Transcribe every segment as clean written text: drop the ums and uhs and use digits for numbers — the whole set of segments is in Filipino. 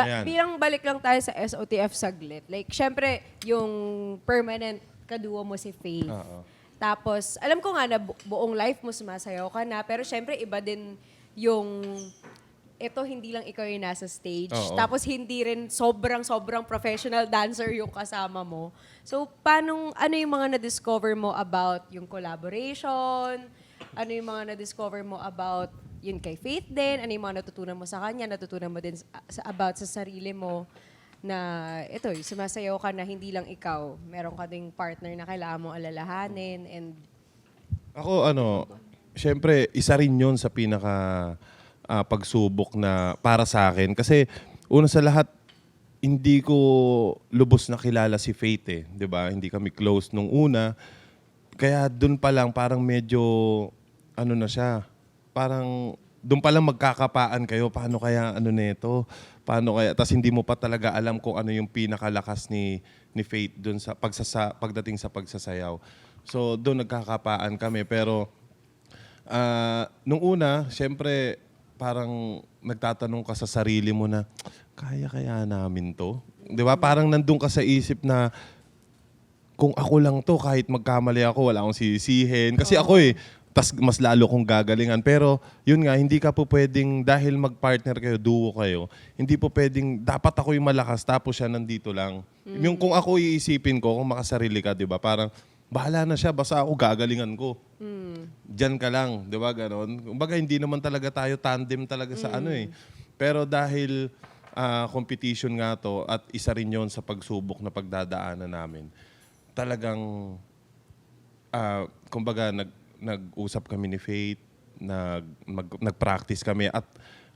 Ayan. Bilang balik lang tayo sa SOTF saglit. Like, syempre, yung permanent kaduo mo si Faith. Oo. Tapos, alam ko nga na buong life mo sumasayaw ka na, pero syempre, iba din yung ito hindi lang ikaw yung nasa stage. Oo. Tapos hindi rin sobrang professional dancer yung kasama mo. So, ano yung mga na-discover mo about yung collaboration? Ano yung mga na-discover mo about yun kay Faith din? Ano yung mga natutunan mo sa kanya? Natutunan mo din about sa sarili mo na ito, sumasayaw ka na hindi lang ikaw. Meron ka ding partner na kailangan mong alalahanin and Ako, syempre, isa rin yun sa pinaka pagsubok na para sa akin. Kasi, una sa lahat, hindi ko lubos na kilala si Faith eh. 'Di ba? Hindi kami close nung una. Kaya doon pa lang, parang medyo, na siya, parang doon pa lang magkakapaan kayo. Paano kaya nito? Paano kaya? Tapos hindi mo pa talaga alam kung ano yung pinakalakas ni Faith doon sa pagdating sa pagsasayaw. So, doon nagkakapaan kami. Pero, nung una, syempre, parang nagtatanong ka sa sarili mo na, kaya namin to? Di ba? Parang nandun ka sa isip na, kung ako lang to, kahit magkamali ako, wala akong sisisihin. Kasi ako tas mas lalo kong gagalingan. Pero, yun nga, hindi ka po pwedeng, dahil mag-partner kayo, duo kayo, hindi po pwedeng, dapat ako yung malakas, tapos siya nandito lang. Yung kung ako iisipin ko, kung makasarili ka, di ba? Parang, bahala na siya, basta ako gagalingan ko. Diyan ka lang, di ba, ganon? Kumbaga, hindi naman talaga tayo tandem talaga sa Pero dahil competition nga to, at isa rin yon sa pagsubok na pagdadaanan namin, talagang, kumbaga, nag-usap kami ni Faith, nag-practice kami, at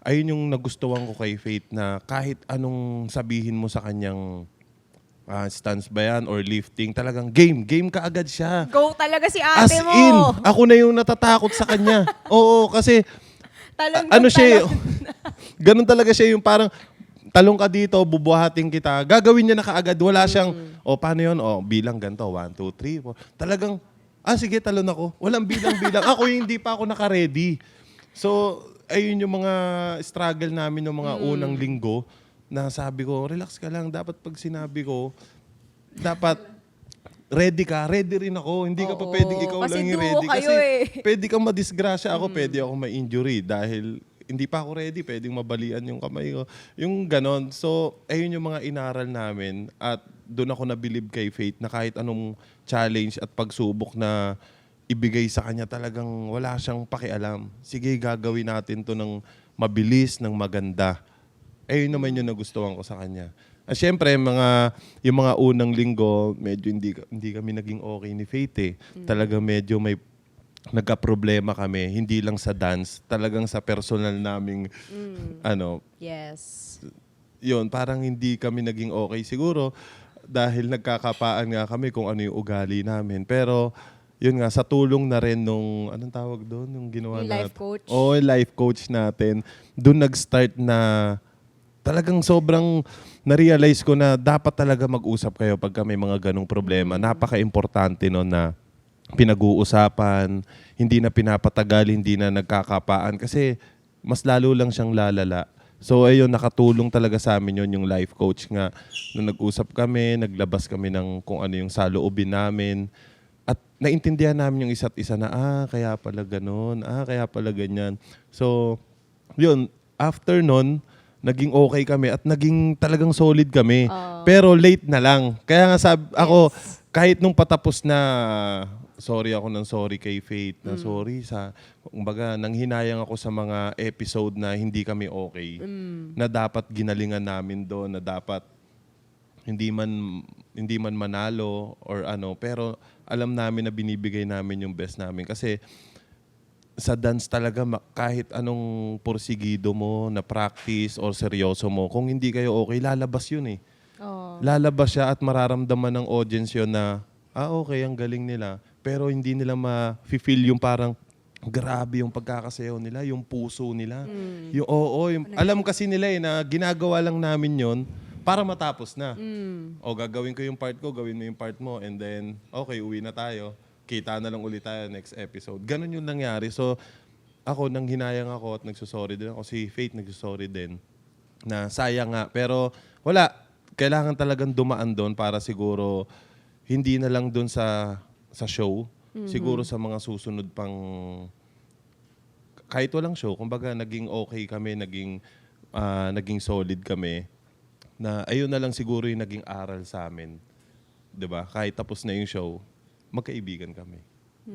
ayun yung nagustuhan ko kay Faith na kahit anong sabihin mo sa kanyang stance ba yan or lifting, talagang game ka agad siya. go talaga si As ate mo. in, ako na yung natatakot sa kanya. Oo, kasi Talon siya, ganun talaga siya yung parang talong ka dito, bubuhatin kita. Gagawin niya na kaagad. Wala siyang, paano yun? Bilang ganito, 1, 2, 3, 4. Talagang, sige, talon ako. Walang bilang-bilang. Ako yung hindi pa ako naka-ready. So, ayun yung mga struggle namin ng mga unang linggo na sabi ko, relax ka lang. Dapat pag sinabi ko, dapat ready ka. Ready rin ako. Hindi ka pa pwedeng ikaw kasi lang yung duo ready. kayo Kasi pwede kang madisgrasya ako, pwede ako ma-injury dahil hindi pa ako ready. Pwedeng mabalian yung kamay ko. Yung ganon. So, ayun yung mga inaral namin at doon ako nabilib kay Faith na kahit anong challenge at pagsubok na ibigay sa kanya, talagang wala siyang pakialam. Sige, gagawin natin to ng mabilis, ng maganda. Ayun naman yung nagustuhan ko sa kanya. Siyempre, yung mga unang linggo, medyo hindi kami naging okay ni Faith eh. Talagang medyo may nagka-problema kami. Hindi lang sa dance, talagang sa personal naming, Yes. yun, parang hindi kami naging okay. Siguro, dahil nagkakapaan nga kami kung ano yung ugali namin. Pero, yun nga, sa tulong na rin nung, anong tawag doon? Yung ginawa Yung natin. life coach? Oo, yung life coach natin. Doon nag-start na talagang sobrang na-realize ko na dapat talaga mag-usap kayo pagka may mga ganong problema. Napaka-importante no na pinag-uusapan, hindi na pinapatagal, hindi na nagkakapaan kasi mas lalo lang siyang lalala. So ayun, nakatulong talaga sa amin yun, yung life coach nga. Nung nag-usap kami, naglabas kami ng kung ano yung saloobin namin. At naintindihan namin yung isa't isa na, kaya pala ganun, kaya pala ganyan. So, yun, after nun, naging okay kami at naging talagang solid kami. Pero late na lang. Kaya nga ako, kahit nung patapos na, sorry kay Faith, na sorry kumbaga, nanghinayang ako sa mga episode na hindi kami okay. Na dapat ginalingan namin doon, na dapat hindi man manalo or pero alam namin na binibigay namin yung best namin. Kasi sa dance talaga, kahit anong porsigido mo na practice or seryoso mo, kung hindi kayo okay, lalabas yun eh. Lalabas siya at mararamdaman ng audience yun na, okay, ang galing nila. Pero hindi nila ma-feel yung parang, grabe yung pagkakasayaw nila, yung puso nila. Yung alam kasi nila na ginagawa lang namin yon para matapos na. Gagawin ko yung part ko, gawin mo yung part mo, and then, okay, uwi na tayo. Kita na lang ulit tayo next episode. Ganon yung nangyari. So, ako, nang hinayang ako at nagsusorry din ako. Si Faith nagsusorry din. na sayang nga. Pero wala, kailangan talagang dumaan doon para siguro hindi na lang doon sa show. Siguro sa mga susunod pang kahit walang show, kumbaga naging okay kami, naging solid kami. Na ayun na lang siguro yung naging aral sa amin. 'Di ba? Kahit tapos na yung show, magkaibigan kami.